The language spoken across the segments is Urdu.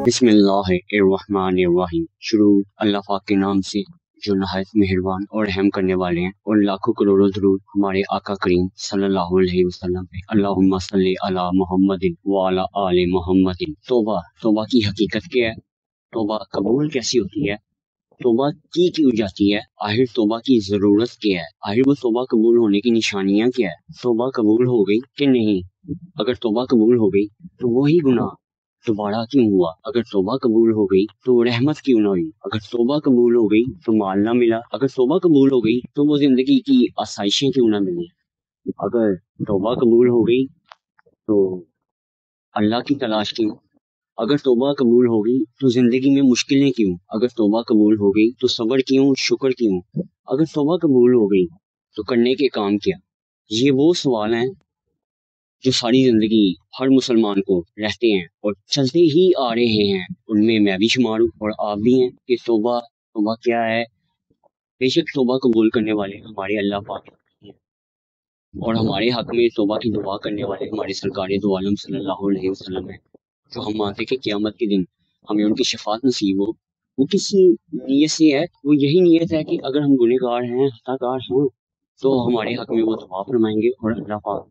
بسم اللہ الرحمن الرحیم۔ شروع اللہ پاک کے نام سے جو نہایت مہربان اور رحم کرنے والے ہیں، اور لاکھوں کروڑوں درود ہمارے آقا کریم صلی اللہ علیہ وسلم پہ۔ اللہم صلی علی محمد وعلی آل محمد۔ توبہ کی حقیقت کیا ہے؟ توبہ قبول کیسی ہوتی ہے؟ توبہ کی جاتی ہے؟ آخر توبہ کی ضرورت کیا ہے؟ آخر وہ توبہ قبول ہونے کی نشانیاں کیا ہے؟ توبہ قبول ہو گئی کہ نہیں؟ اگر توبہ قبول ہو گئی تو وہی گناہ دوبارہ کیوں ہوا؟ اگر توبہ قبول ہو گئی تو رحمت کیوں نہ ہوئی؟ اگر توبہ قبول ہو گئی تو مال نہ ملا؟ اگر توبہ قبول ہو گئی تو وہ زندگی کی آسائشیں کیوں نہ ملی؟ اگر توبہ قبول ہو گئی تو اللہ کی تلاش کیوں؟ اگر توبہ قبول ہو گئی تو زندگی میں مشکلیں کیوں؟ اگر توبہ قبول ہو گئی تو صبر کیوں، شکر کیوں؟ اگر توبہ قبول ہو گئی تو کرنے کے کام کیا؟ یہ وہ سوال ہیں جو ساری زندگی ہر مسلمان کو رہتے ہیں اور چلتے ہی آ رہے ہیں۔ ان میں میں بھی شمار ہوں اور آپ بھی ہیں کہ توبہ کیا ہے؟ بے شک توبہ قبول کرنے والے ہمارے اللہ پاک ہیں، اور ہمارے حق میں توبہ کی دعا کرنے والے ہمارے سرکار دو عالم صلی اللہ علیہ وسلم ہیں، جو ہم مانتے کہ قیامت کے دن ہمیں ان کی شفاعت نصیب ہو۔ وہ کس نیت سے ہے؟ وہ یہی نیت ہے کہ اگر ہم گنہگار ہیں، خطا کار ہیں، تو ہمارے حق میں وہ دعا فرمائیں گے اور اللہ پاک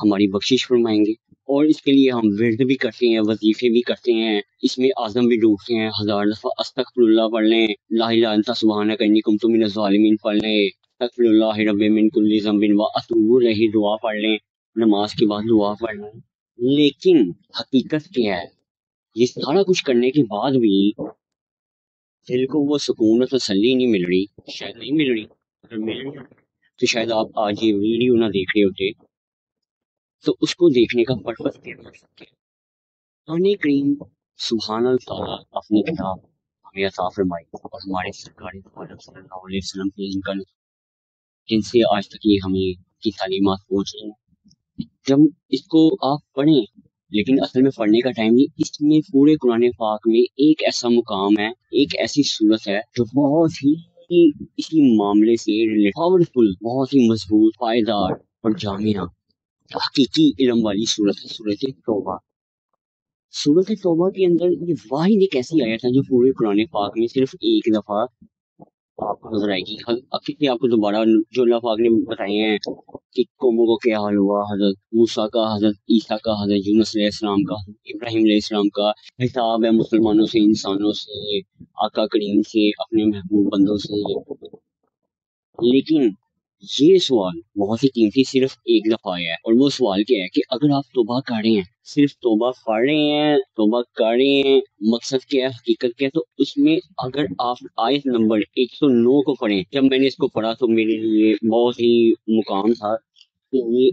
ہماری بخشش فرمائیں گے۔ اور اس کے لیے ہم ورد بھی کرتے ہیں، وظیفے بھی کرتے ہیں، اس میں اعظم بھی ڈوبتے ہیں، 1000 دفعہ استغفر اللہ پڑھ لیں، لا الہ الا انت سبحانک انی کنت من الظالمین پڑھ لیں، استغفر اللہ رب من کل ذنب واتوب الیہ دعا پڑھ لیں، نماز کے بعد دعا پڑھ لیں۔ لیکن حقیقت کیا ہے؟ یہ سارا کچھ کرنے کے بعد بھی دل کو وہ سکون اور تسلی نہیں مل رہی، شاید نہیں مل رہی۔ اگر مل رہی تو شاید آپ آج یہ ویڈیو نہ دیکھ رہے ہوتے، تو اس کو دیکھنے کا پرپس کیا ہو سکتا ہے؟ قرآن کریم سبحان اللہ تعالیٰ اپنی کتاب ہمیں عطا فرمائی اور ہمارے سرکار دو عالم صلی اللہ علیہ وسلم کی جن سے آج تک یہ ہمیں کی تعلیمات پہنچ رہی ہیں، جب اس کو آپ پڑھیں، لیکن اصل میں پڑھنے کا ٹائم نہیں، اس میں پورے قرآن پاک میں ایک ایسا مقام ہے، ایک ایسی صورت ہے جو بہت ہی اسی معاملے سے پاورفل، بہت ہی مضبوط، پائیدار اور جامعہ حقیقی علم والی صورت ہے، صورت توبہ۔ صورت توبہ کے اندر یہ واحد ایک ایسی آیت ہے جو پورے قرآن پاک میں صرف ایک دفعہ آپ کو نظر آئے گی۔ کتنی آپ کو دوبارہ جو اللہ پاک نے بتائے ہیں کہ قوموں کو کیا حال ہوا، حضرت موسیٰ کا، حضرت عیسیٰ کا، حضرت یونس علیہ السلام کا، ابراہیم علیہ السلام کا حساب ہے مسلمانوں سے، انسانوں سے، آقا کریم سے، اپنے محبوب بندوں سے۔ لیکن یہ سوال بہت ہی قیمتی صرف ایک دفعہ آیا ہے، اور وہ سوال کیا ہے کہ اگر آپ توبہ کر رہے ہیں، صرف توبہ پڑھ رہے ہیں، توبہ کر رہے ہیں، مقصد کیا ہے، حقیقت کیا ہے؟ تو اس میں اگر آپ آیت نمبر 109 کو پڑھیں، جب میں نے اس کو پڑھا تو میرے لیے بہت ہی مقام تھا کہ یہ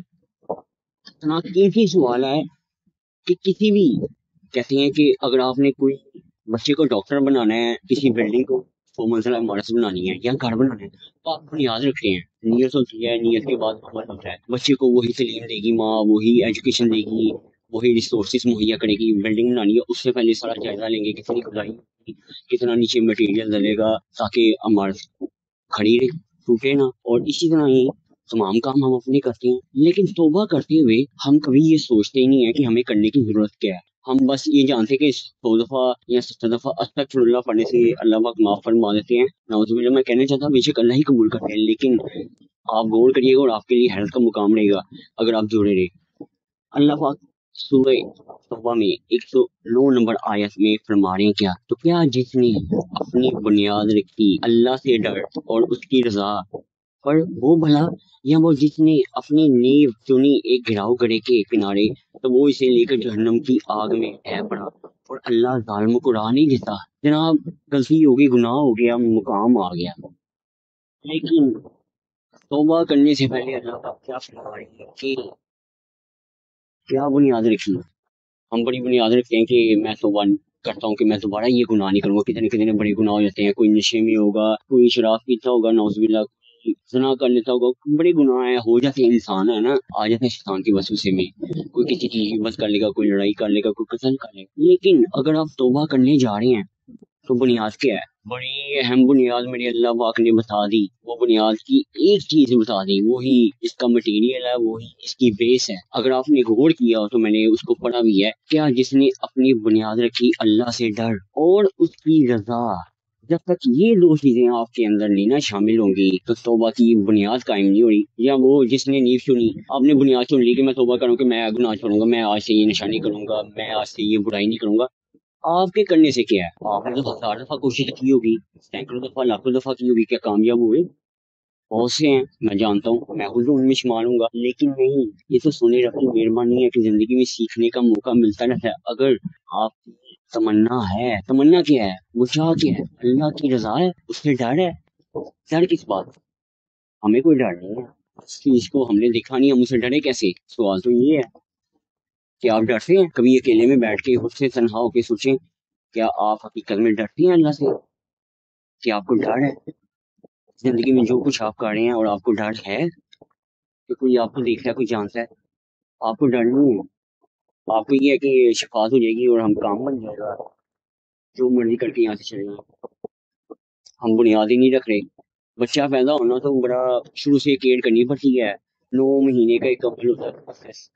اتنا قیمتی سوال ہے کہ کسی بھی کہتے ہیں کہ اگر آپ نے کوئی بچے کو ڈاکٹر بنانا ہے، کسی بلڈنگ کو 100 منزلہ عمارت بنانی ہے یا گھر بنانا ہے، تو آپ بنیاد رکھتے ہیں، نیت ہوتی ہے، نیت کے بعد عمل ہوتا ہے۔ بچے کو وہی تعلیم دے گی ماں، وہی ایجوکیشن دے گی، وہی ریسورسز مہیا کرے گی۔ بلڈنگ بنانی ہے، اس سے پہلے سارا جائزہ لیں گے، کتنی کھدائی ہوگی، کتنا نیچے مٹیریل ڈلے گا تاکہ عمارت کھڑی رہے، ٹوٹے نہ۔ اور اسی طرح ہی تمام کام ہم اپنے کرتے ہیں، لیکن توبہ کرتے ہوئے ہم کبھی یہ سوچتے ہی نہیں ہے کہ ہمیں کرنے کی ضرورت کیا ہے۔ ہم بس یہ جانتے کہ 100 دفعہ یا 70 دفعہ استغفر اللہ پڑھنے سے اللہ پاک معاف فرما دیتے ہیں۔ نعوذ باللہ، میں کہنا چاہتا ہوں بے شک اللہ ہی قبول کرتے ہیں، لیکن آپ غور کریے گا اور آپ کے لیے حیرت کا مقام رہے گا اگر آپ جوڑے رہے۔ اللہ پاک سورہ توبہ میں 109 نمبر آیت میں فرما رہے ہیں کیا؟ تو کیا جس نے اپنی بنیاد رکھی اللہ سے ڈر اور اس کی رضا پر، وہ بھلا، یا وہ جس نے اپنی نیو چنی ایک گھراؤ گڑے کے کنارے، تو وہ اسے لے کر جہنم کی آگ میں ہے پڑا، اور اللہ ظالموں کو راہ نہیں دیتا۔ جناب غلطی ہوگی، گناہ ہو گیا، مقام آ گیا، لیکن توبہ کرنے سے پہلے اللہ پاک کیا فرما رہی ہے کہ کیا بنیاد رکھی؟ ہم بڑی بنیاد رکھتے ہیں کہ میں توبہ کرتا ہوں کہ میں دوبارہ یہ گناہ نہیں کروں گا۔ کتنے بڑے گناہ ہو جاتے ہیں، کوئی نشے میں ہوگا، کوئی شراب پیتا ہوگا، نعوذ باللہ، کوئی زنا کر لیتا ہوگا، بڑے گناہ ہیں، ہو جاتے ہیں، انسان ہے نا، آ جاتے ہیں شیطان کی وسوسے میں، کوئی کسی چیز کی بس کر لے گا، کوئی لڑائی کر لے گا، کوئی قتل کر لے گا۔ لیکن اگر آپ توبہ کرنے جا رہے ہیں تو بنیاد کیا ہے؟ بڑی اہم بنیاد میرے اللہ پاک نے بتا دی. وہ بنیاد کی ایک چیز بتا دی, وہی اس کا مٹیریل ہے, وہی اس کی بیس ہے. اگر آپ نے غور کیا ہو تو میں نے اس کو پڑھا بھی ہے. کیا جس نے اپنی بنیاد رکھی اللہ سے ڈر اور اس کی رضا, جب تک یہ دو چیزیں آپ کے اندر نہیں نا شامل ہوں گی تو توبہ کی بنیاد قائم نہیں ہو رہی. یا وہ جس نے نیو چنی, آپ نے بنیاد چن لی کہ میں توبہ کروں, کہ میں گناہ چھوڑوں گا, میں آج سے یہ نشانی کروں گا, میں آج سے یہ برائی نہیں کروں گا. آپ کے کرنے سے کیا ہے؟ آپ نے تو 1000 دفعہ کوشش کی ہوگی, سینکڑوں دفعہ, لاکھوں دفعہ کی ہوگی, کیا کامیاب ہوئے؟ بہت سے ہیں, میں جانتا ہوں, میں خود ان میں شمار ہوں گا. لیکن نہیں, یہ تو سونے رب کی مہربانی ہے کہ زندگی میں سیکھنے کا موقع ملتا رہتا ہے. اگر آپ کی تمنا ہے, تمنا کیا ہے, وہ چاہ کیا ہے, اللہ کی رضا ہے, اس سے ڈر ہے. ڈر کس بات؟ ہمیں کوئی ڈر نہیں ہے اس چیز کو ہم نے دیکھا نہیں, ہم اسے ڈرے کیسے؟ سوال تو یہ ہے کہ آپ ڈرتے ہیں کبھی اکیلے میں بیٹھ کے خود سے تنہا ہو کے سوچیں, کیا آپ حقیقت میں ڈرتے ہیں اللہ سے؟ کیا آپ کو ڈر ہے زندگی میں جو کچھ آپ کر رہے ہیں, اور آپ کو ڈر ہے کہ کوئی آپ کو دیکھ رہا ہے, کوئی جانتا ہے؟ آپ کو ڈر نہیں ہے, آپ کو یہ ہے کہ شفاعت ہو جائے گی اور ہم کام بن جائے گا, جو مرضی کر کے یہاں سے چلے جائیں. ہم بنیاد ہی نہیں رکھ رہے. بچہ پیدا ہونا تو بڑا شروع سے کیئر کرنی پڑتی ہے, 9 مہینے کا ایک عمل ہوتا ہے پروسیس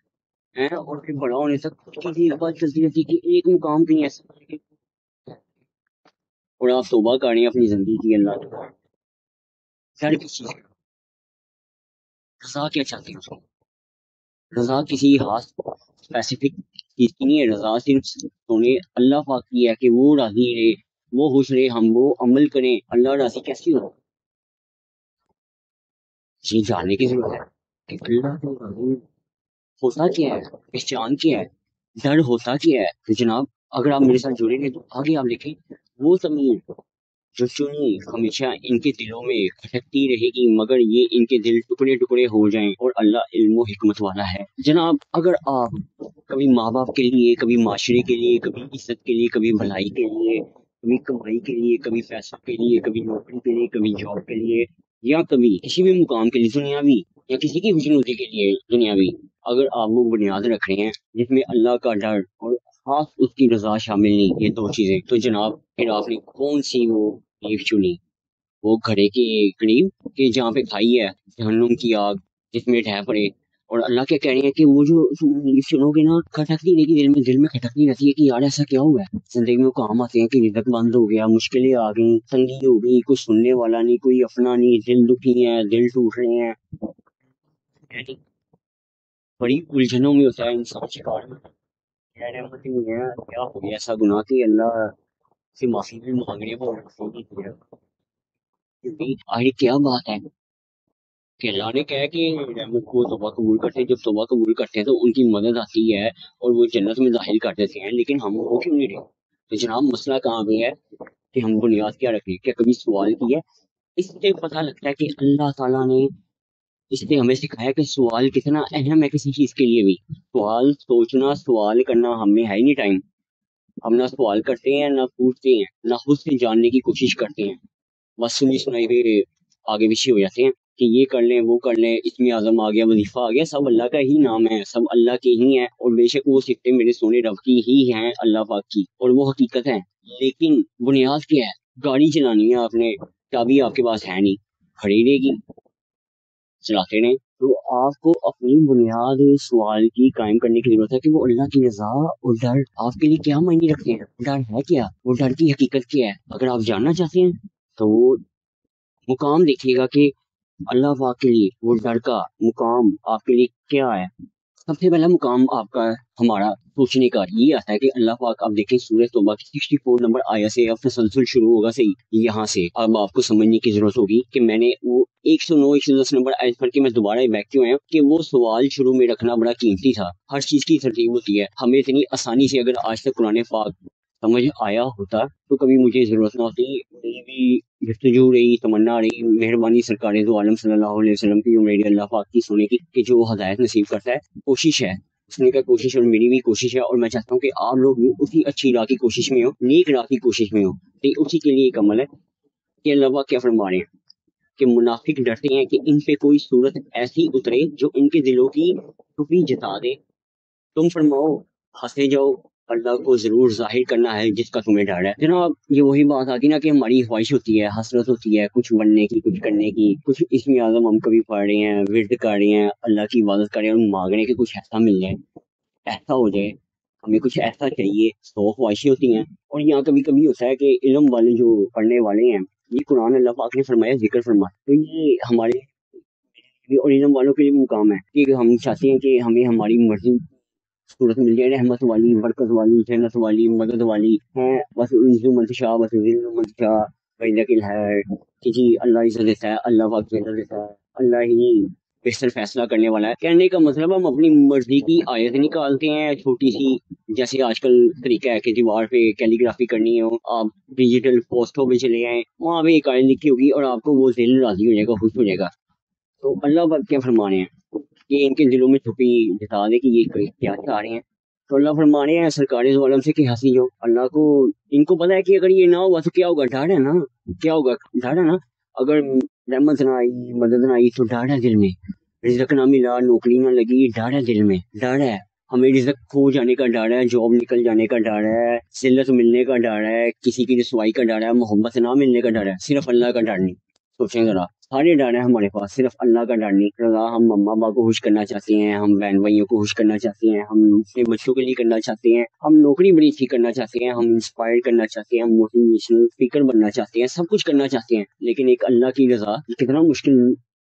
ہے, اور پھر بڑا ہونے تک کسی بات چلتی رہتی کہ ایک مقام کہیں ایسا, اور آپ توبہ کر رہے ہیں اپنی زندگی کی اللہ کے سارے کس چیز کی رضا کیا چاہتے ہیں اس کو؟ رضا کسی خاص اسپیسیفک چیز کی نہیں ہے. رضا صرف سونے اللہ پاک کی ہے کہ وہ راضی رہے, وہ خوش رہے, ہم وہ عمل کریں. اللہ راضی کیسی ہو, یہ جاننے کی ضرورت ہے کہ اللہ کو راضی ہوتا کیا ہے, پہچان کیا ہے, ڈر ہوتا کیا ہے. تو جناب اگر آپ میرے ساتھ جڑیں گے تو آگے آپ دیکھیں وہ زمین جو چنی ہمیشہ ان کے دلوں میں کھٹکتی رہے گی, مگر یہ ان کے دل ٹکڑے ٹکڑے ہو جائیں, اور اللہ علم و حکمت والا ہے. جناب اگر آپ کبھی ماں باپ کے لیے, کبھی معاشرے کے لیے, کبھی عزت کے لیے, کبھی بھلائی کے لیے, کبھی کمائی کے لیے, کبھی پیسوں کے لیے, کبھی نوکری کے لیے, کبھی جاب کے لیے, یا کبھی کسی بھی مقام کے لیے دنیاوی, یا کسی کی خوشنودی کے لیے دنیاوی, اگر آپ وہ بنیاد رکھ رہے ہیں جس میں اللہ کا ڈر اور خاص اس کی رضا شامل نہیں, یہ دو چیزیں, تو جناب پھر آپ نے کون سی وہ نیف چنی, وہ گھڑے کے قریب کہ جہاں پہ کھائی ہے جہنم کی آگ جس میں ڈھہ پڑے. اور اللہ کیا کہہ رہے ہیں کہ وہ جو نیف چنو گے نا, کھٹکتی رہے گی دل میں کھٹکتی رہتی ہے کہ یار ایسا کیا ہوا ہے زندگی میں. کام آتے ہیں کہ رزق بند ہو گیا, مشکلیں آ گئیں, تنگی ہو گئی, کوئی سننے والا نہیں, کوئی اپنا نہیں, دل دکھی ہے, دل ٹوٹ رہے ہیں, بڑی الجھنوں میں ہوتا ہے انسان شکار میں. کیا ہو گیا ایسا گناہ کہ اللہ سے معافی بھی مانگنے کو آخر کیا بات ہے کہ اللہ نے کہا کہ وہ توبہ قبول کرتے ہیں, جب توبہ قبول کرتے ہیں تو ان کی مدد آتی ہے اور وہ جنت میں داخل کر دیتے ہیں, لیکن ہم وہ کیوں نہیں رہے؟ تو جناب مسئلہ کہاں پہ ہے کہ ہم بنیاد کیا رکھیں, کیا کبھی سوال کیا؟ اس سے پتہ لگتا ہے کہ اللہ تعالیٰ نے اس نے ہمیں سکھایا کہ سوال کتنا اہم ہے کسی چیز کے لیے بھی. سوال سوچنا, سوال کرنا ہم میں ہے ہی نہیں ٹائم. ہم نہ سوال کرتے ہیں, نہ پوچھتے ہیں, نہ خود سے جاننے کی کوشش کرتے ہیں, بس سنی سنائی پہ آگے پیچھے ہو جاتے ہیں کہ یہ کر لیں, وہ کر لیں, اس میں اعظم آ گیا, وظیفہ آ گیا, سب اللہ کا ہی نام ہے, سب اللہ کے ہی ہیں, اور بے شک وہ سکتے میرے سونے رب کی ہی ہیں, اللہ پاک کی, اور وہ حقیقت ہے. لیکن بنیاد کیا ہے؟ گاڑی چلانی ہے آپ نے, چابی آپ کے پاس ہے نہیں, کھڑی رہے گی, چلاتے رہیں. تو آپ کو اپنی بنیاد سوال کی قائم کرنے کی ضرورت ہے کہ وہ اللہ کی رضا اور ڈر آپ کے لیے کیا معنی رکھتے ہیں. ڈر ہے کیا, وہ ڈر کی حقیقت کیا ہے؟ اگر آپ جاننا چاہتے ہیں تو وہ مقام دیکھیے گا کہ اللہ پاک کے لیے وہ ڈر کا مقام آپ کے لیے کیا ہے. سب سے پہلا مقام آپ کا ہمارا سوچنے کا یہ آتا ہے کہ اللہ پاک, آپ دیکھیں سورہ توبہ کی 64 نمبر آیت سے اب تسلسل شروع ہوگا صحیح, یہاں سے اب آپ کو سمجھنے کی ضرورت ہوگی کہ میں نے وہ 109 110 نمبر آیت پڑھ کے میں دوبارہ بیک کیوں آیا, کہ وہ سوال شروع میں رکھنا بڑا قیمتی تھا. ہر چیز کی ترتیب ہوتی ہے, ہمیں اتنی آسانی سے اگر آج تک قرآن پاک سمجھ آیا ہوتا تو کبھی مجھے ضرورت نہ ہوتی. میری بھی جستجو رہی, تمنا رہی, مہربانی سرکار دو عالم صلی اللہ علیہ وسلم کی, میری اللہ پاک کی سونے کی, کہ جو ہدایت نصیب کرتا ہے. کوشش ہے اس نے کا کوشش, اور میری بھی کوشش ہے, اور میں چاہتا ہوں کہ آپ لوگ بھی اسی اچھی راہ کی کوشش میں ہو, نیک راہ کی کوشش میں ہو. اسی کے لیے ایک عمل ہے کہ اللہ پاک کیا فرما رہے ہیں کہ منافق ڈرتے ہیں کہ ان پہ کوئی صورت ایسی اترے جو ان کے دلوں کی ٹوپی جتا دے. تم فرماؤ ہنسے جاؤ, اللہ کو ضرور ظاہر کرنا ہے جس کا تمہیں ڈر ہے جناب. یہ وہی بات آتی ہے نا کہ ہماری خواہش ہوتی ہے، حسرت ہوتی ہے کچھ بننے کی، کچھ کرنے کی. کچھ اسم اعظم ہم کبھی پڑھ رہے ہیں، ورد کر رہے ہیں، اللہ کی عبادت کر رہے ہیں اور مانگ رہے ہیں کہ کچھ ایسا مل جائے، ایسا ہو جائے، ہمیں کچھ ایسا چاہیے. سو خواہشیں ہوتی ہیں. اور یہاں کبھی کبھی ہوتا ہے کہ علم والے جو پڑھنے والے ہیں، یہ قرآن اللہ پاک نے فرمایا ذکر فرما، تو یہ ہمارے اور علم والوں کے لیے مقام ہے کہ ہم چاہتے ہیں کہ ہمیں ہماری مرضی صورت مل جائے، رحمت والی، برکت والی، جنت والی، مدد والی ہے. بس عزو منتشا، بس ذل منتشا، بینک ہے کہ جی اللہ عزت دیتا ہے، اللہ پاک عزت دیتا ہے، اللہ ہی بہتر فیصلہ کرنے والا ہے. کہنے کا مطلب ہم اپنی مرضی کی آیت نکالتے ہیں چھوٹی سی، جیسے آج کل طریقہ ہے کہ دیوار پہ کیلی گرافی کرنی ہو، آپ ڈیجیٹل پوسٹوں پہ چلے جائیں، وہاں پہ ایک آیت لکھی ہوگی اور آپ کو وہ ذل راضی ہو جائے گا، خوش ہو جائے گا. تو اللہ پاک کیا فرمانے ہیں کہ ان کے دلوں میں چھپی جتا دے کہ یہ کیا چاہ رہے ہیں. تو اللہ فرمانے ہیں سرکاری ظالم سے کہ ہنسی ہو. اللہ کو ان کو پتا ہے کہ اگر یہ نہ ہوگا تو کیا ہوگا، ڈر ہے نا، کیا ہوگا، ڈر ہے نا. اگر رحمت نہ آئی، مدد نہ آئی تو ڈر ہے دل میں، رزق نہ ملا، نوکری نہ لگی، ڈر ہے دل میں، ڈر ہے ہمیں رزق کھو جانے کا ڈر ہے، جاب نکل جانے کا ڈر ہے، ذلت ملنے کا ڈر ہے، کسی کی رسوائی کا ڈر ہے، محبت نہ ملنے کا ڈر ہے. صرف اللہ کا ڈر نہیں. سوچیں ذرا، سارے ڈر ہیں ہمارے پاس، صرف اللہ کا ڈر نہیں. رضا ہم مما باپ کو خوش کرنا چاہتے ہیں، ہم بہن بھائیوں کو خوش کرنا چاہتے ہیں، ہم اپنے بچوں کے لیے کرنا چاہتے ہیں، ہم نوکری بڑی اچھی کرنا چاہتے ہیں، ہم انسپائر کرنا چاہتے ہیں، ہم موٹیویشنل اسپیکر بننا چاہتے ہیں، سب کچھ کرنا چاہتے ہیں. لیکن ایک اللہ کی رضا یہ کتنا مشکل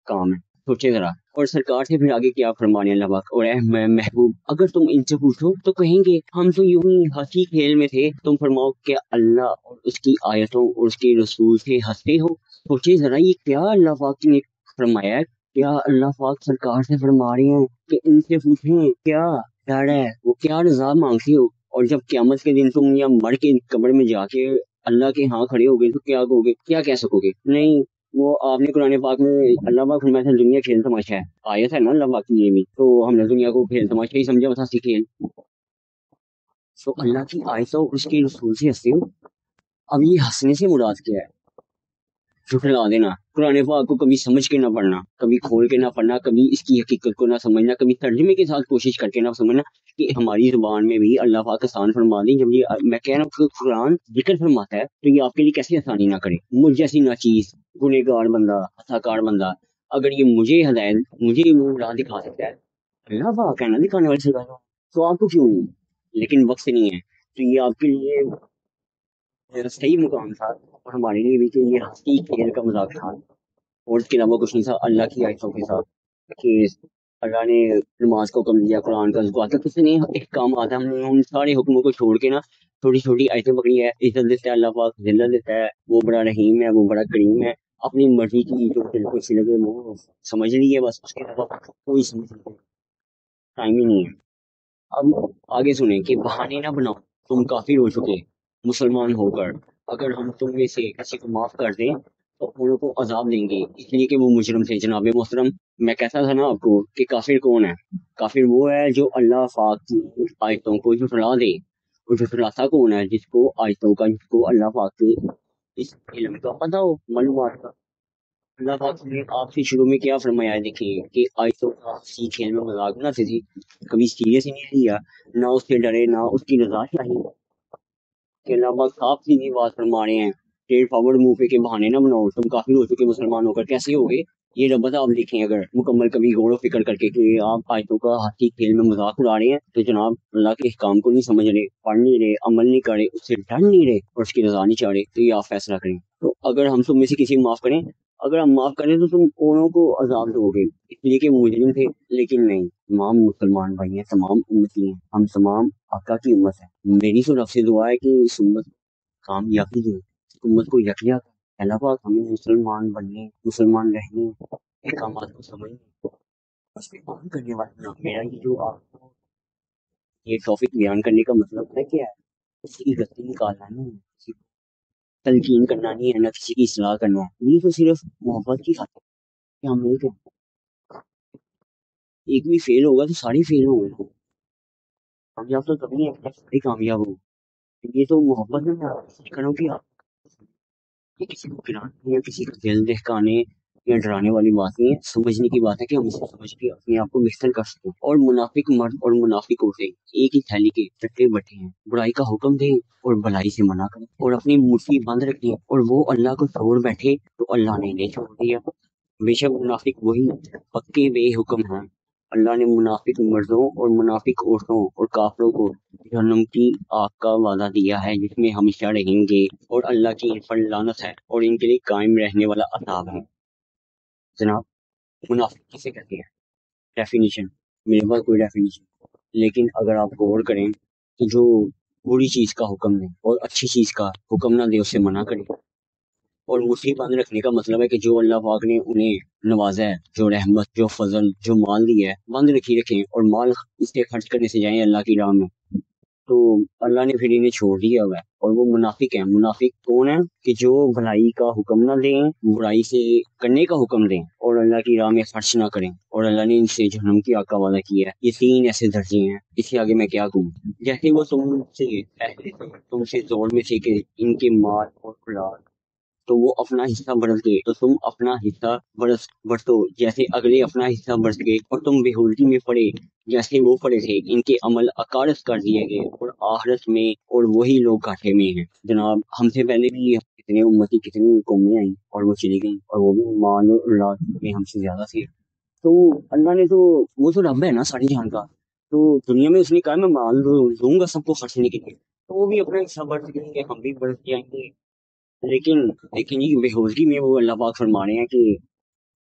کام ہے. سوچے ذرا. اور سرکار سے پھر آگے کیا فرمانے اللہ پاک، اور اے محبوب اگر تم ان سے پوچھو تو کہیں گے ہم تو یوں ہی ہنسی کھیل میں تھے، تم فرماؤ کہ اللہ اور اس کی آیتوں اور اس کے رسول سے ہنستے ہو. سوچے ذرا یہ کیا اللہ پاک نے فرمایا ہے. کیا اللہ پاک سرکار سے فرما رہے ہیں کہ ان سے پوچھیں کیا ڈر ہے، وہ کیا رضا مانگتی ہو. اور جب قیامت کے دن تم یا مر کے قبر میں جا کے اللہ کے ہاں کھڑے ہو گئے تو کیا کہو گے، کیا کہہ سکو گے. نہیں، وہ آپ نے قرآن پاک میں اللہ پاک فرمایا تھا دنیا کھیل تماشا ہے، آیت ہے نا اللہ پاک کی یہ بھی، تو ہم نے دنیا کو کھیل تماشا ہی سمجھا تھا، کھیل. تو اللہ کی آیت اور اس کے رسول سے ہنستے ہو. اب یہ ہنسنے سے مراد کیا ہے، جھٹلا دینا. قرآن پاک کو کبھی سمجھ کے نہ پڑھنا، کبھی کھول کے نہ پڑھنا، کبھی اس کی حقیقت کو نہ سمجھنا، کبھی ترجمے کے ساتھ کوشش کر کے نہ سمجھنا کہ ہماری زبان میں بھی اللہ پاک آسان فرما دیں. جب یہ میں کہہ رہا ہوں کہ قرآن ذکر فرماتا ہے تو یہ آپ کے لیے کیسے آسانی نہ کرے. مجھ جیسی ناچیز گنہگار بندہ، ہتھاکار بندہ، اگر یہ مجھے ہدایت، مجھے وہ راہ دکھا سکتا ہے، اللہ پاک ہے نا دکھانے والے سے، تو آپ کو کیوں نہیں. لیکن وقت نہیں ہے. تو یہ آپ کے لیے صحیح مقام تھا اور ہمارے لیے بھی کہ یہ ہنسی کھیل کا مذاق تھا اور اس کے علاوہ کچھ نہیں تھا. اللہ کی آیتوں کے ساتھ کہ اللہ نے نماز کو حکم دیا، قرآن کا ذکر آتا، کسی نے ایک کام آتا ہے، ہم نے ان سارے حکموں کو چھوڑ کے نا چھوٹی چھوٹی آیتیں پکڑی ہے. عزت دیتا ہے اللہ پاک، ذلت دیتا ہے، وہ بڑا رحیم ہے، وہ بڑا کریم ہے. اپنی مرضی کی جو دل کو اچھی لگے وہ سمجھ لیے، بس اس کے علاوہ کوئی سمجھ نہیں، ٹائم ہی نہیں ہے. اب آگے سنیں کہ بہانے نہ بناؤ، تم کافر ہو چکے مسلمان ہو کر. اگر ہم تم میں سے کسی کو معاف کر دیں تو ان کو عذاب دیں گے اس لیے کہ وہ مجرم تھے. جناب محترم، میں کہتا تھا نا آپ کو کہ کافر کون ہے. کافر وہ ہے جو اللہ پاک کی آیتوں کو جھٹلا دے. اور جھٹلاتا کون ہے؟ جس کو آیتوں کا، جس کو اللہ پاک کے اس علم کا پتہ ہو، معلومات کا. اللہ پاک نے آپ سے شروع میں کیا فرمایا ہے، دیکھیں کہ آیتوں کا ہنسی کھیل میں مذاق نہ تھی، کبھی سیریس ہی نہیں لیا، نہ اس سے ڈرے، نہ اس کی رضا چاہیے. کہ اللہ پاک صاف سیدھی بات فرما رہے ہیں، اسٹریٹ فارورڈ منہ پہ کہ بہانے نہ بناؤ، تم کافر ہو چکے مسلمان ہو کر. کیسے ہو گئے یہ رب آپ دیکھیں اگر مکمل کبھی غور و فکر کر کے کہ آپ آیتوں کا ہنسی کھیل میں مذاق اڑا رہے ہیں تو جناب اللہ کے احکام کو نہیں سمجھ رہے، پڑھ نہیں رہے، عمل نہیں کر رہے، اس سے ڈر نہیں رہے اور اس کی رضا نہیں چاہ رہے. تو یہ آپ فیصلہ کریں. تو اگر ہم تم میں سے کسی کو معاف کریں، اگر ہم معاف کریں تو تم اونوں کو عذاب دو گے اس لیے کہ وہ مجرم تھے. لیکن نہیں، تمام مسلمان بھائی ہیں، تمام امتی ہیں، ہم تمام آقا کی امت ہے. میری تو رب سے دعا ہے کہ اس امت کامیابی دے، اس امت کو یکجا کر. اللہ پاک ہمیں مسلمان بننے، مسلمان رہنے، احکامات کو سمجھنے، اس پہ عمل کرنے والے نا. میرا یہ جو آپ کو یہ ٹاپک بیان کرنے کا مطلب ہے کیا ہے، کسی کی غلطی نکالنا نہیں ہے، کسی کو تلقین کرنا نہیں ہے، نہ کسی کی اصلاح کرنا ہے. یہ تو صرف محبت کی خاطر کہ ہم ایک ہیں. ایک بھی فیل ہوگا تو سارے فیل ہوں گے. کامیاب تو کبھی نہیں ہے، سارے کامیاب ہوں. یہ تو محبت میں کرو کہ آپ یہ کسی کو گرانے یا کسی کا دل دہکانے یہ ڈرانے والی بات نہیں ہے، سمجھنے کی بات ہے کہ ہم اسے سمجھ کے اپنے آپ کو بہتر کر سکیں۔ اور منافق مرد اور منافق عورتیں ایک ہی تھیلی کے چٹے بٹے ہیں، برائی کا حکم دیں اور بھلائی سے منع کریں اور اپنی مٹھی بند رکھیں، اور وہ اللہ کو چھوڑ بیٹھے تو اللہ نے انہیں چھوڑ دیا۔ بے شک منافق وہی پکے بے حکم ہیں۔ اللہ نے منافق مردوں اور منافق عورتوں اور کافروں کو جہنم کی آگ کا وعدہ دیا ہے، جس میں ہمیشہ رہیں گے، اور اللہ کی ان پر لعنت ہے اور ان کے لیے قائم رہنے والا عذاب ہے۔ جناب، منافق کسے کہتے ہیں؟ ڈیفینیشن میرے پاس کوئی ڈیفینیشن، لیکن اگر آپ غور کریں کہ جو بری چیز کا حکم دے اور اچھی چیز کا حکم نہ دے، اسے منع کرے، اور مٹھی بند رکھنے کا مطلب ہے کہ جو اللہ پاک نے انہیں نوازا ہے، جو رحمت، جو فضل، جو مال دیا ہے، بند رکھیں اور مال اس کے خرچ کرنے سے جائیں اللہ کی راہ میں، تو اللہ نے پھر انہیں چھوڑ دیا ہوا ہے، اور وہ منافق ہیں۔ منافق کون ہے؟ کہ جو بھلائی کا حکم نہ دیں، برائی سے کرنے کا حکم دیں، اور اللہ کی راہ میں خرچ نہ کریں، اور اللہ نے ان سے جہنم کی آگ کا وعدہ کیا ہے۔ یہ 3 ایسے درجے ہیں، اس سے آگے میں کیا کہوں؟ جیسے وہ تم سے زور میں تھے کہ ان کے مال اور اولاد، تو وہ اپنا حصہ برت گئے تو تم اپنا حصہ برتو، جیسے اگلے اپنا حصہ برت گئے، اور تم بےحودگی میں پڑے جیسے وہ پڑے تھے۔ ان کے عمل اکارث کر دیے گئے اور آخرت میں اور وہی لوگ گھاٹے میں ہیں۔ جناب، ہم سے پہلے بھی کتنے امتی، کتنی قومیں آئیں اور وہ چلی گئیں، اور وہ بھی مال اور اولاد میں ہم سے زیادہ تھے۔ تو اللہ نے تو، وہ تو رب ہے نا ساری جہان کا، تو دنیا میں اس نے کہا میں مال دوں گا سب کو خرچنے کے لیے، تو وہ بھی اپنا حصہ برت گئیں گے، ہم بھی برت جائیں گے۔ لیکن یہ بےحودگی میں وہ اللہ پاک فرما رہے ہیں کہ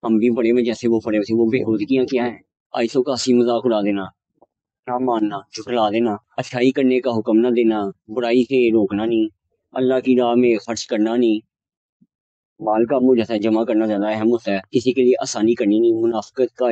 ہم بھی پڑے میں جیسے وہ پڑے ہوئے تھے۔ وہ بےحودگیاں کیا ہیں؟ آیتوں کا ہنسی مذاق اڑا دینا، نہ ماننا، جھٹلا دینا، اچھائی کرنے کا حکم نہ دینا، برائی سے روکنا نہیں، اللہ کی راہ میں خرچ کرنا نہیں، مال کا منہ جیسا جمع کرنا زیادہ اہم ہوتا ہے، کسی کے لیے آسانی کرنی نہیں، منافقت کا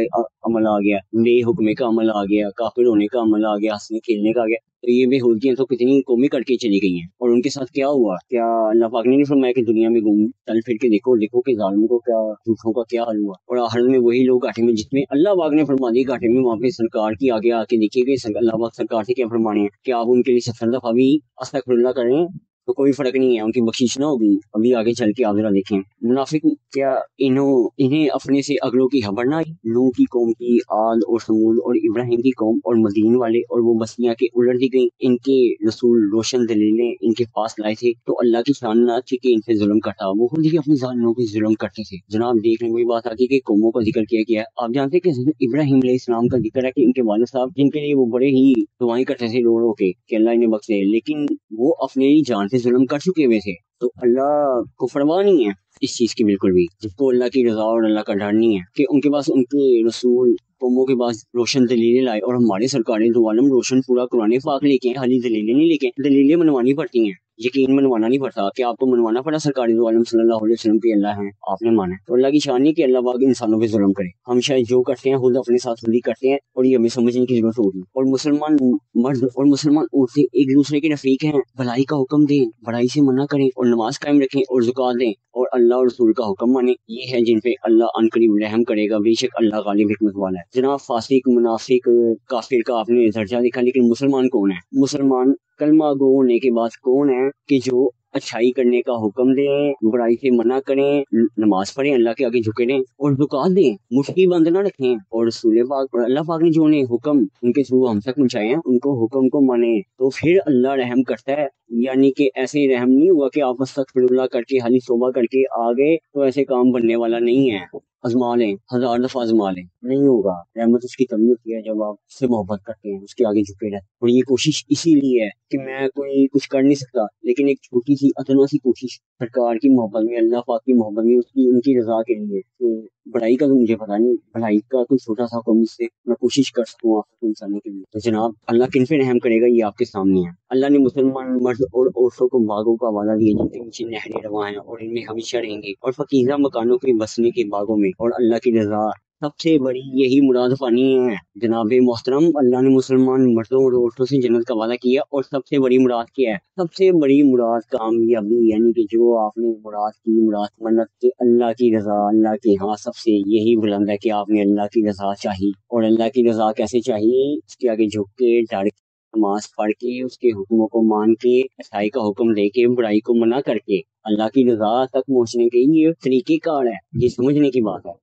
عمل آ گیا، بے حکمے کا عمل آ گیا، کافر ہونے کا عمل آ گیا، ہنسنے کھیلنے کا آ گیا۔ تو یہ بے حودگیاں تو کتنی قومیں کر کے چلی گئی ہیں، اور ان کے ساتھ کیا ہوا؟ کیا اللہ پاک نے نہیں فرمایا کہ دنیا میں چل پھر کے دیکھو کہ ظالموں کو کیا، جھوٹوں کا کیا حل ہوا، اور آخر میں وہی لوگ گھاٹے میں، جس میں اللہ پاک نے فرما دی گھاٹے میں، وہاں پہ سرکار کی آگے آ کے دیکھیے کہ اللہ پاک سرکار سے کیا فرمانے ہیں کہ آپ ان کے لیے 70 دفعہ بھی استغفر اللہ کریں تو کوئی فرق نہیں ہے، ان کی بخشش نہ ہوگی۔ ابھی آگے چل کے آپ ذرا دیکھیں، منافق کیا انہیں اپنے سے اگلوں کی خبر نہ آئی؟ نوح کی قوم کی، عاد اور ثمود اور ابراہیم کی قوم اور مدین والے اور وہ بستیاں کے الٹ دی گئیں، ان کے رسول روشن دلیلیں ان کے پاس لائے تھے، تو اللہ کی شان نہ تھی کہ ان سے ظلم کرتا، وہ خود ہی اپنے ظالموں کو ظلم کرتے تھے۔ جناب، دیکھنے میں بات آتی ہے کہ قوموں کا ذکر کیا گیا ہے۔ آپ جانتے ہیں کہ حضرت ابراہیم علیہ السلام کا ذکر ہے کہ ان کے والد صاحب، جن کے لیے وہ بڑے ہی دعائیں کرتے تھے رو رو کے کہ اللہ انہیں بخشے، لیکن وہ اپنے ہی جان سے ظلم کر چکے ہوئے تھے، تو اللہ کو پرواہ نہیں ہے اس چیز کی بالکل بھی، جس کو اللہ کی رضا اور اللہ کا ڈر نہیں ہے کہ ان کے پاس ان کے رسول قوموں کے پاس روشن دلیلیں لائے، اور ہمارے سرکاریں دو عالم روشن پورا قرآن پاک لے کے خالی دلیلیں نہیں لے کے، دلیلیں منوانی پڑتی ہیں، یقین منوانا نہیں پڑتا کہ آپ کو منوانا پڑا سرکار دو عالم صلی اللہ علیہ وسلم کے اللہ ہیں، آپ نے مانا ہے۔ تو اللہ کی شان نہیں کہ اللہ پاک انسانوں پہ ظلم کرے، ہم شاید جو کرتے ہیں خود اپنے ساتھ خود ہی کرتے ہیں، اور یہ ہمیں سمجھنے کی ضرورت ہوگی۔ اور مسلمان مرد اور مسلمان عورتیں ایک دوسرے کے رفیق ہیں، بھلائی کا حکم دیں، برائی سے منع کریں، اور نماز قائم رکھیں اور زکوٰۃ دیں، اور اللہ اور رسول کا حکم مانیں، یہ ہے جن پہ اللہ عنقریب رحم کرے گا، بے شک اللہ غالب حکمت والا ہے۔ جناب، فاسق، منافق، کافر کا آپ نے درجہ دیکھا، لیکن مسلمان کون ہے؟ مسلمان کلمہ گو ہونے کے بعد کون ہے کہ جو اچھائی کرنے کا حکم دیں، برائی سے منع کریں، نماز پڑھیں، اللہ کے آگے جھکے رہیں، اور زکوٰۃ دیں، مٹھی بند نہ رکھیں، اور رسول پاک اور اللہ پاک نے جو انہیں حکم ان کے تھرو ہم تک پہنچائے ہیں، ان کو حکم کو مانیں، تو پھر اللہ رحم کرتا ہے۔ یعنی کہ ایسے رحم نہیں ہوا کہ آپ استغفر اللہ کر کے حالی توبہ کر کے آ گئے تو ایسے کام بننے والا نہیں ہے، آزما لیں، 1000 دفعہ آزما لیں، نہیں ہوگا۔ رحمت اس کی تبھی ہوتی ہے جب آپ اس سے محبت کرتے ہیں، اس کے آگے جھکے رہتے ہیں، اور یہ کوشش اسی لیے ہے کہ میں کوئی کچھ کر نہیں سکتا، لیکن ایک چھوٹی سی ادنا سی کوشش سرکار کی محبت میں، اللہ پاک کی محبت میں، ان کی رضا کے لیے، تو بڑائی کا تو مجھے پتا نہیں، بھلائی کا کوئی چھوٹا سا حکم سے میں کوشش کر سکوں آپ کو انسانی کے لیے۔ تو جناب، اللہ کن پہ رحم کرے گا یہ آپ کے سامنے ہے۔ اللہ نے مسلمان مرد اور عورتوں کو باغوں کا وعدہ دیا جن کے نیچے نہریں رواں ہیں، اور ان میں ہمیشہ رہیں گے، اور پاکیزہ مکانوں کے بسنے کے باغوں میں، اور اللہ کی رضا سب سے بڑی یہی مراد پانی ہے۔ جناب محترم، اللہ نے مسلمان مردوں اور عورتوں سے جنت کا وعدہ کیا، اور سب سے بڑی مراد کیا ہے؟ سب سے بڑی مراد کامیابی، یعنی کہ جو آپ نے مراد کی، مراد منت کے اللہ کی رضا، اللہ کے ہاں سب سے یہی بلند ہے کہ آپ نے اللہ کی رضا چاہی، اور اللہ کی رضا کیسے چاہیے؟ اس کے آگے جھک کے، ڈر کے، نماز پڑھ کے، اس کے حکموں کو مان کے، اچھائی کا حکم دے کے، برائی کو منع کر کے، اللہ کی رضا تک پہنچنے کے یہ طریقہ کار ہے، یہ سمجھنے کی بات ہے۔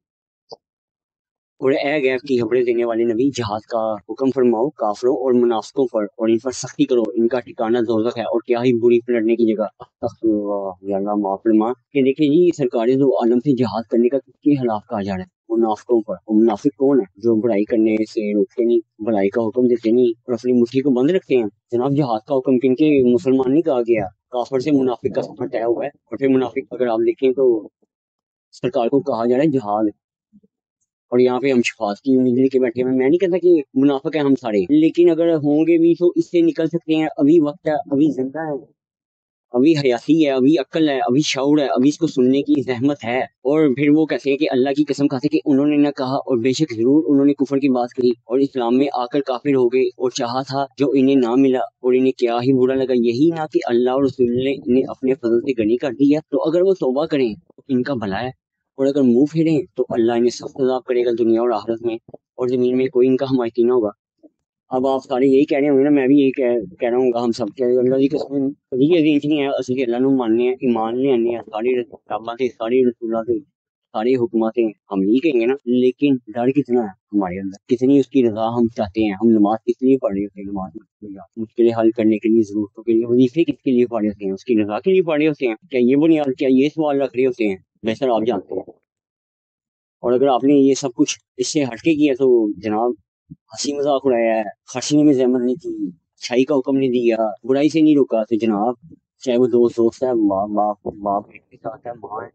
اور اے غیب کی خبریں دینے والے نبی، جہاد کا حکم فرماؤ کافروں اور منافقوں پر، اور ان پر سختی کرو، ان کا ٹھکانہ دوزخ ہے اور کیا ہی بری پلٹنے کی جگہ۔ استغفر اللہ، یا اللہ معاف فرما۔ کہ دیکھیں جی، سرکار دو عالم سے جہاد کرنے کا کس کے خلاف کہا جا رہا ہے؟ منافقوں پر۔ اور منافق کون ہے؟ جو برائی کرنے سے روکتے نہیں، برائی کا حکم دیتے نہیں اور اپنی مٹھی کو بند رکھتے ہیں۔ جناب جہاد کا حکم کن کے مسلمان نہیں کہا گیا، کافر سے منافق کا سفر طے ہوا ہے۔ اور پھر منافق اگر آپ دیکھیں تو سرکار کو کہا جا رہا ہے جہاد، اور یہاں پہ ہم شفاعت کی امید لے کے بیٹھے ہوئے۔ میں نہیں کہتا کہ منافق ہیں ہم سارے، لیکن اگر ہوں گے بھی تو اس سے نکل سکتے ہیں۔ ابھی وقت ہے، ابھی زندہ ہے، ابھی حیاتی ہے، ابھی عقل ہے، ابھی شعور ہے، ابھی اس کو سننے کی زحمت ہے۔ اور پھر وہ کہتے ہیں کہ اللہ کی قسم کھاتے کہ انہوں نے نہ کہا، اور بے شک ضرور انہوں نے کفر کی بات کہی اور اسلام میں آ کر کافر ہو گئے، اور چاہا تھا جو انہیں نہ ملا، اور انہیں کیا ہی برا لگا۔ یہی نہ کہ اللہ اور رسول نے انہیں اپنے فضل سے غنی کر دیا، تو اگر وہ توبہ کریں تو ان کا بھلا ہے، اور اگر منہ پھیریں تو اللہ انہیں سخت عذاب کرے گا دنیا اور آخرت میں، اور زمین میں کوئی ان کا حمایتی نہ ہوگا۔ اب آپ سارے یہی کہہ رہے ہوں گے نا، میں بھی یہی کہہ رہا ہوں گا، ہم سب کے اللہ کی قسم کبھی یہ دین نہیں ہے اصل اللہ نو ماننے ہیں، ایمان لے آنے ہیں، ساری کتاباں سے، ساری رسولوں سے، سارے حکمات سے ہم یہی کہیں گے نا۔ لیکن ڈر کتنا ہے ہمارے اندر، کتنی اس کی رضا ہم چاہتے ہیں۔ ہم نماز کس لیے پڑھ رہے ہوتے ہیں؟ نماز مشکلیں حل کرنے کے لیے، ضرورتوں کے لیے۔ وظیفے کس کے لیے پڑھ رہے ہوتے ہیں؟ اس کی رضا کے لیے پڑھ رہے ہوتے ہیں؟ کیا یہ بنیاد، کیا یہ سوال رکھ رہے ہوتے ہیں؟ بہتر آپ جانتے ہیں۔ اور اگر آپ نے یہ سب کچھ اس سے ہٹ کے کیا تو جناب ہنسی مذاق اڑایا ہے، خرچنے میں زحمت نہیں کی، اچھائی کا حکم نہیں دیا، برائی سے نہیں روکا، تو جناب چاہے وہ دوست ہے، باپ بیٹے کے ساتھ ہے، ماں ہے،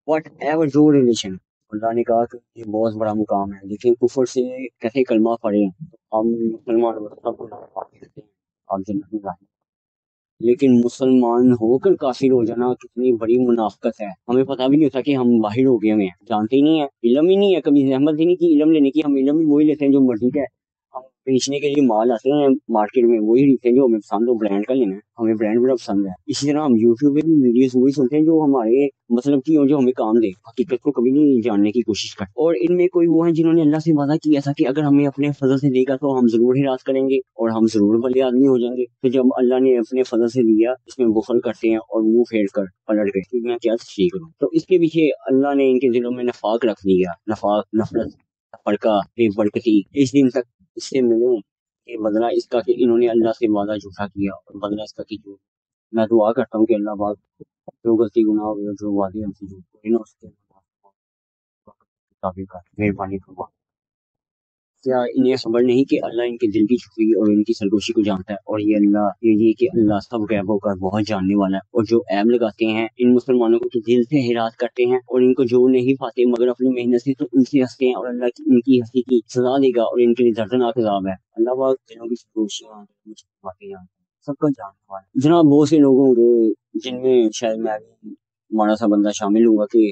وٹ ایور جو ریلیشن، اللہ نے کہا کہ یہ بہت بڑا مقام ہے۔ لیکن کفر سے کیسے کلمہ پڑھے ہم مسلمان سب کو آپ جنت میں جائیں، لیکن مسلمان ہو کر کافر ہو جانا کتنی بڑی منافقت ہے۔ ہمیں پتہ بھی نہیں ہوتا کہ ہم باہر ہو گئے ہوئے ہیں، جانتے ہی نہیں ہیں، علم ہی نہیں ہے، کبھی زحمت ہی نہیں کی علم لینے کی۔ ہم علم ہی وہی لیتے ہیں جو مرضی کا ہے۔ ہم بیچنے کے لیے مال آتے ہیں مارکیٹ میں، وہی لیتے ہیں جو ہمیں پسند ہو، برانڈ کا لینا ہے، ہمیں برانڈ بڑا پسند ہے۔ اسی طرح ہم یوٹیوب پہ بھی ویڈیوز وہی سنتے ہیں جو ہمارے مطلب کی ہو، جو ہمیں کام دے، حقیقت کو کبھی نہیں جاننے کی کوشش کرتے۔ اور ان میں کوئی وہ ہیں جنہوں نے اللہ سے وعدہ کیا تھا کہ اگر ہمیں اپنے فضل سے دے گا تو ہم ضرور ہراس کریں گے اور ہم ضرور بھلے آدمی ہو جائیں گے۔ تو جب اللہ نے اپنے فضل سے دیا، اس میں بخل کرتے ہیں اور منہ پھیر کر پلٹ گئے کہ میں کیا تشریح کروں۔ تو اس کے پیچھے اللہ نے ان کے دلوں میں نفاق رکھ دیا، نفاق، نفرت، فرقہ، بے برکتی۔ اس دن تک اس سے ملیں کہ بدلہ اس کا کہ انہوں نے اللہ سے وعدہ جھوٹا کیا، اور بدلہ اس کا کہ جو میں دعا کرتا ہوں کہ اللہ پاک جو غلطی گناہ ہوئے اور جو وعدے ہم سے جھوٹ ہوئے نا، اس کے مطابق مہربانی فرما۔ کیا انہیں خبر نہیں کہ اللہ ان کے دل کی چھپی اور ان کی سرگوشی کو جانتا ہے، اور یہ کہ اللہ سب غیبوں کا بہت جاننے والا ہے۔ اور جو عیب لگاتے ہیں ان مسلمانوں کو تو دل سے ہراس کرتے ہیں، اور ان کو جو نہیں پاتے مگر اپنی محنت سے، تو ان سے ہنستے ہیں، اور اللہ کی ان کی ہنسی کی سزا دے گا اور ان کے لیے دردناک عذاب ہے۔ اللہ پاک دلوں کی سرگوشیاں باتیں جانتے ہیں، سب کا جاننے والا ہے۔ جناب بہت سے لوگ ہوں گے جن میں شاید میں بھی ہمارا سا بندہ شامل ہوا کہ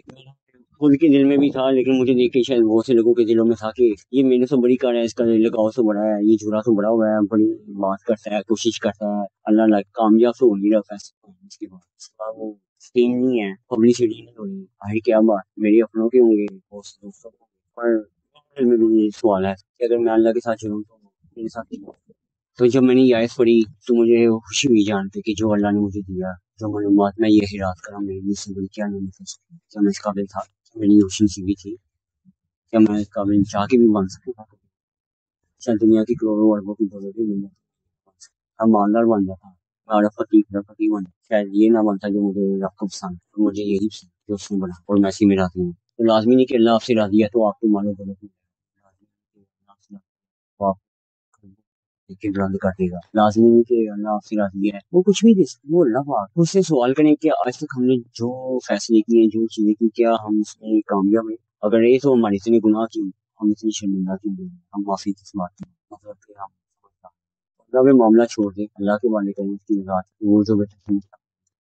خود کے دل میں بھی تھا، لیکن مجھے دیکھ کے شاید بہت سے لوگوں کے دلوں میں تھا کہ یہ میرے سے بڑی کار ہے، اس کا لگاؤ سے بڑا ہے، یہ جھوڑا تو بڑا ہوا ہے، بڑی بات کرتا ہے، کوشش کرتا ہے، اللہ کامیاب تو ہو نہیں رہا فیصلہ۔ اس کے بعد وہ فیم نہیں ہے، پبلسٹی نہیں ہو رہی، آخر کیا بات میرے اپنوں کے ہوں گے، دوستوں کے ہوں گے، پر دل میں بھی یہ سوال ہے کہ اگر میں اللہ کے ساتھ چلوں تو میرے ساتھ نہیں ہوگا۔ تو جب میں نے یہ آیت پڑھی تو مجھے خوشی ہوئی جان کے کہ جو اللہ نے مجھے دیا، جو معلومات میں یہ ہراس کرا، میرے لیے سے بڑی کیا نہیں ہو سکتی، کیا میں اس قابل تھا، میری روشنی سی بھی تھی، کیا میں اس قابل چاہ کے بھی بن سکتا تھا، شاید دنیا کی کروڑوں اربوں کی دولت بھی مل جاتی، ہم مالدار بن جاتا، میں فقیر بن، شاید یہ نہ بنتا جو مجھے رب کو پسند، تو مجھے یہی پسند جو اس نے بنا، اور میں اسی میں راضی ہوں۔ تو لازمی نہیں کہ اللہ آپ سے راضی ہے تو آپ کو مالو دولت بلند کر دے گا، لازمی نہیں کہ اللہ آپ سے راضی ہے وہ کچھ بھی دے سکتے، وہ اللہ پاک۔ اس سے سوال کریں کہ آج تک ہم نے جو فیصلے کیے، جو چیزیں کی، کیا ہم اس میں کامیاب ہیں؟ اگر یہ تو ہماری اتنی گناہ کی، ہم اتنی شرمندہ کی، ہم معافی کس بات کی، مطلب کہ ہم اللہ میں معاملہ چھوڑ دیں، اللہ کے والے کریں، اس کی ذات وہ جو بیٹھے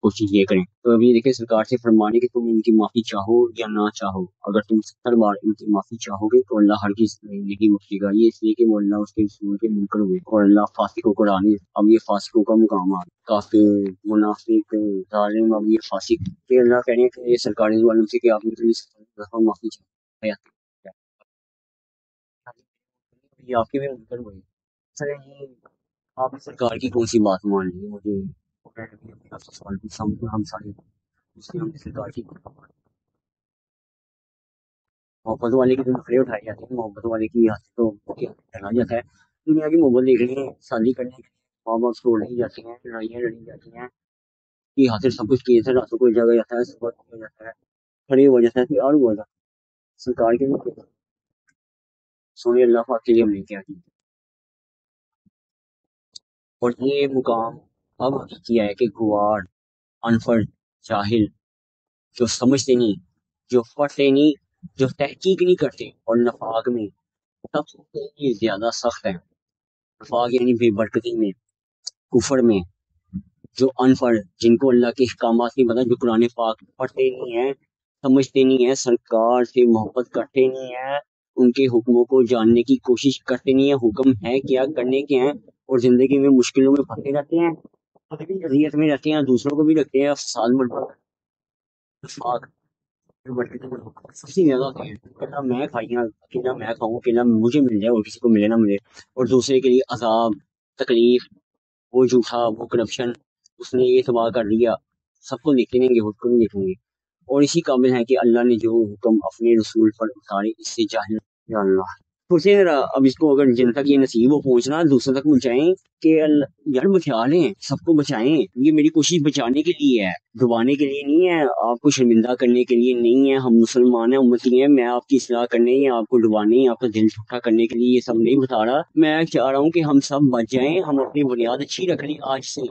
کوشش یہ کریں۔ تو ابھی دیکھیں سرکار سے فرمانے کہ تم ان کی معافی چاہو یا نہ چاہو، اگر تم 70 بار ان کی معافی چاہو گے تو اللہ ہرگز نہیں بخشے گا۔ یہ اس لیے کہ وہ اللہ اس کے رسول کے منکر ہوئے، اور اللہ فاسقوں کو ڈالے۔ اب یہ فاسقوں کا مقام ہے، کافر، منافق، ظالم، اب یہ فاسق کہ اللہ کہہ رہے ہیں کہ یہ سرکار والوں سے کہ آپ نے 70 دفعہ معافی چاہی، یہ آپ کے بھی منکر ہوئے۔ سر یہ آپ سرکار کی کون سی بات مان لی؟ مجھے ہم سارے اس لیے ہم نے سرکار کی محبت والے کی جو نخرے اٹھائے جاتے ہیں، محبت والے کی یاد سے تو ڈالا جاتا ہے. دنیا کی محبت دیکھ رہی ہے، شادی کرنے کے لیے ماں باپ چھوڑ نہیں جاتے ہیں، لڑائیاں لڑی جاتی ہیں کہ حاصل سب کچھ کیے تھے، راتوں کو جگہ جاتا ہے، صبح کیا جاتا ہے، کھڑی ہو جاتا ہے کہ اور ہوا تھا سرکار کے لیے سونے اللہ پاک کے لیے ہم نے کیا کی. اور یہ مقام اب کیا ہے کہ گوار، انفر، جاہل، جو سمجھتے نہیں، جو پڑھتے نہیں، جو تحقیق نہیں کرتے، اور نفاق میں سب سے زیادہ سخت ہے. نفاق یعنی بے برکتی میں، کفر میں. جو انفر، جن کو اللہ کے احکامات نہیں پتا، جو قرآن پاک پڑھتے نہیں ہیں، سمجھتے نہیں ہیں، سرکار سے محبت کرتے نہیں ہیں، ان کے حکموں کو جاننے کی کوشش کرتے نہیں ہیں، حکم ہے کیا، کرنے کے ہیں، اور زندگی میں مشکلوں میں پھنسے رہتے ہیں، اذیت میں رہتے ہیں، دوسروں کو بھی رکھتے ہیں، فساد برپا. نفاق سب سے زیادہ ہوتے ہیں. اکیلا میں کھائیاں، اکیلا میں کھاؤں، اکیلا مجھے مل جائے اور کسی کو ملے نہ ملے، اور دوسرے کے لیے عذاب، تکلیف، وہ جھوٹا، وہ کرپشن، اس نے یہ تباہ کر دیا. سب کو دیکھیں گے، خود کو نہیں دیکھیں گے. اور اسی قابل ہے کہ اللہ نے جو حکم اپنے رسول پر اتارے، اس سے جاہل. یا اللہ، سوچیں ذرا، اب اس کو اگر جن تک یہ نصیب ہو پہنچنا، دوسروں تک پہنچائیں کہ یار بچا لیں، سب کو بچائیں. یہ میری کوشش بچانے کے لیے ہے، ڈبانے کے لیے نہیں ہے، آپ کو شرمندہ کرنے کے لیے نہیں ہے. ہم مسلمان ہیں، امتی ہیں، میں آپ کی اصلاح کرنے یا آپ کو ڈبانے، آپ کا دل چھوٹا کرنے کے لیے یہ سب نہیں بتا رہا. میں چاہ رہا ہوں کہ ہم سب بچ جائیں، ہم اپنی بنیاد اچھی رکھ لیں آج سے.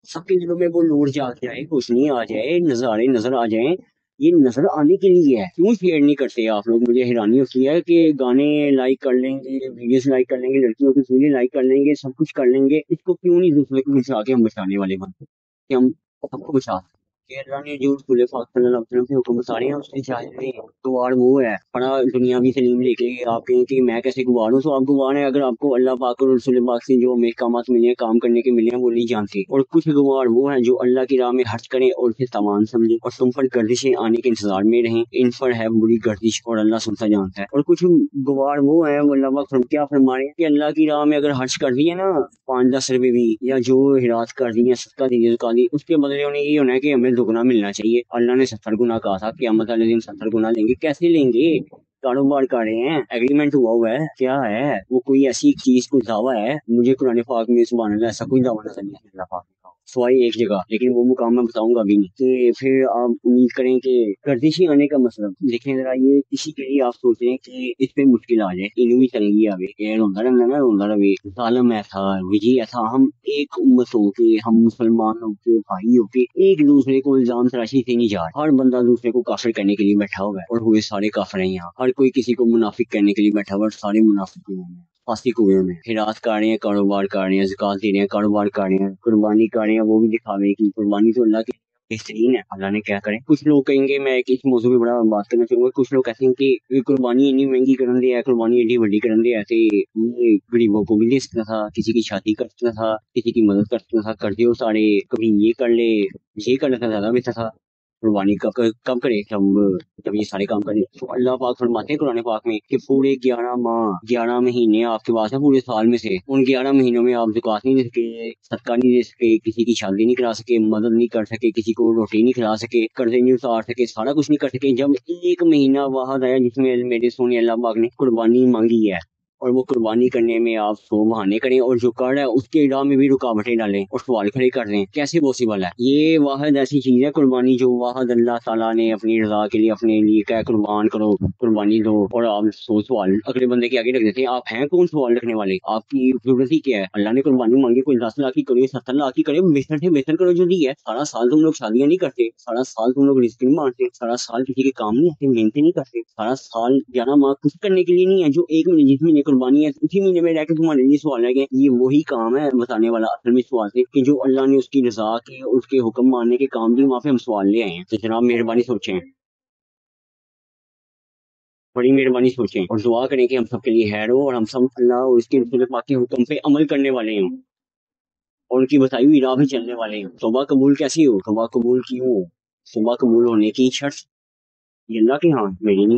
سب کے دلوں میں وہ نور جاگ جائے، روشنی آ جائے، نظارے نظر آ جائیں. یہ نظر آنے کے لیے ہے. کیوں شیئر نہیں کرتے آپ لوگ؟ مجھے حیرانی ہوتی ہے کہ گانے لائک کر لیں گے، ویڈیوز لائک کر لیں گے، لڑکیوں کی تصویریں لائک کر لیں گے، سب کچھ کر لیں گے، اس کو کیوں نہیں دوسرے کو بچا کے ہم بچانے والے بنتے کہ ہم سب کو بچا سکیں. کہ اللہ نے جو رسول پاک صلی اللہ علیہ وسلم کے حکم اتارے ہیں، اس کے جاہل نہیں ہے. گوار وہ ہے بڑا دنیاوی سلیم لے کے آپ کہیں کہ میں کیسے گوار ہوں، تو آپ گوار ہیں اگر آپ کو اللہ پاک اور رسول پاک سے جو ہمیں احکامات ملے ہیں، کام کرنے کے ملے ہیں، وہ نہیں جانتے. اور کچھ گوار وہ ہیں جو اللہ کی راہ میں حرچ کریں اور اسے تاوان سمجھیں، اور تم پر گردشیں آنے کے انتظار میں رہیں. ان پر ہے بری گردش، اور اللہ سنتا جانتا ہے. اور کچھ گوار وہ ہیں، وہ اللہ پاک کیا فرما رہے ہیں کہ اللہ کی راہ میں اگر حرچ کر دیے نا، 5-10 روپے بھی، یا جو ہرات کر دی ہیں، صدقہ دی، زکات دی، اس کے بدلے انہیں یہ ہونا ہے کہ ہمیں دگنا ملنا چاہیے. اللہ نے 70 گنا کہا تھا، قیامت والے دن 70 گنا لیں گے. کیسے لیں گے؟ کاروبار کر رہے ہیں، ایگریمنٹ ہوا ہے، کیا ہے وہ؟ کوئی ایسی چیز، کوئی دعویٰ ہے؟ مجھے قرآن پاک میں سبحان اللہ ایسا کوئی دعویٰ نظر نہیں ہے اللہ پاک کا، سوائے ایک جگہ، لیکن وہ مقام میں بتاؤں گا بھی نہیں. کہ پھر آپ امید کریں کہ گردشی آنے کا مطلب دیکھیں ذرا، یہ کسی کے لیے آپ سوچ رہے ہیں کہ اس پہ مشکل آ جائے، انہوں بھی چلیں گی آگے، یہ روندا رہنا نا، روندا رہے. ظالم ایسا، وجی ایسا، ہم ایک امت ہو کے، ہم مسلمان ہو کے، بھائی ہو کے، ایک دوسرے کو الزام تراشی سے نہیں جا رہے. ہر بندہ دوسرے کو کافر کرنے کے لیے بیٹھا ہوا ہے، اور ہوئے سارے کافر ہیں یہاں. ہر کوئی کسی کو منافق کرنے کے لیے بیٹھا ہوا ہے، اور سارے منافق ہیں فاسق ہوئے میں. ہرات کر رہے ہیں، کاروبار کر رہے ہیں، زکات دے رہے ہیں، کاروبار کر رہے ہیں، قربانی کر رہے ہیں، وہ بھی دکھاوے کی. قربانی تو اللہ کی بہترین ہے، اللہ نے کیا کریں. کچھ لوگ کہیں گے، میں ایک موضوع پہ بڑا بات کرنا چاہوں گا، کچھ لوگ کہتے ہیں کہ یہ قربانی اتنی مہنگی کرن دیا ہے، قربانی ایڈی بڑی کرن دیا ہے، یہ غریبوں کو بھی دے سکتا تھا، کسی کی شادی کر سکتا تھا، کسی کی مدد کر سکتا تھا، کر دے سارے، کبھی یہ کر لے، یہ کرنے کا زیادہ بہتر تھا. قربانی کب کرے؟ جب یہ سارے کام کرے. تو اللہ پاک فرماتے ہیں قرآن پاک میں کہ پورے 11 ماہ، 11 مہینے آپ کے پاس ہے پورے سال میں سے، ان 11 مہینوں میں آپ زکات نہیں دے سکے، صدقہ نہیں دے سکے، کسی کی شادی نہیں کرا سکے، مدد نہیں کر سکے، کسی کو روٹی نہیں کھلا سکے، قرضے نہیں اتار سکے، سارا کچھ نہیں کر سکے. جب ایک مہینہ واحد آیا جس میں میرے سونے اللہ پاک نے قربانی مانگی ہے، اور وہ قربانی کرنے میں آپ 100 بہانے کریں، اور جو کر رہا ہے اس کے راہ میں بھی رکاوٹیں ڈالیں اور سوال کھڑے کر دیں، کیسے پاسبل ہے؟ یہ واحد ایسی چیز ہے قربانی، جو واحد اللہ تعالیٰ نے اپنی رضا کے لیے اپنے لیے کہا قربان کرو، قربانی دو، اور آپ سوال اگلے بندے کے آگے رکھ دیتے ہیں. آپ ہیں کون سوال رکھنے والے؟ آپ کی ضرورت ہی کیا ہے؟ اللہ نے قربانی مانگی، کوئی 10 لاکھ کی کرے، 70 لاکھ کی کرے، بہتر سے بہتر کرو جو دی ہے. سارا سال تم لوگ شادیاں نہیں کرتے، سارا سال تم لوگ رزق نہیں مانتے، سارا سال کسی کے کام نہیں آتے، محنتیں نہیں کرتے، سارا سال 11 ماہ کچھ کرنے کے لیے نہیں ہے. جو ایک مہینے، جس مہینے قربانی ہے، اسی مہینے میں رہ کے تمہارے لیے سوال ہے کہ یہ وہی کام ہے بتانے والا اصل میں سوال سے، کہ جو اللہ نے اس کی رضا کے اور اس کے حکم ماننے کے کام بھی، وہاں پہ ہم سوال لے آئے ہیں. تو جناب مہربانی سوچیں، بڑی مہربانی سوچیں، اور دعا کریں کہ ہم سب کے لیے خیر ہو، اور ہم سب اللہ اور اس کے رسول پاک کے حکم پہ عمل کرنے والے ہوں، اور ان کی بتائی ہوئی راہ پہ چلنے والے ہوں. توبہ قبول کیسی ہو؟ توبہ قبول کیوں ہو؟ توبہ قبول ہونے کی شرط یہ اللہ کے ہاں، میری نہیں.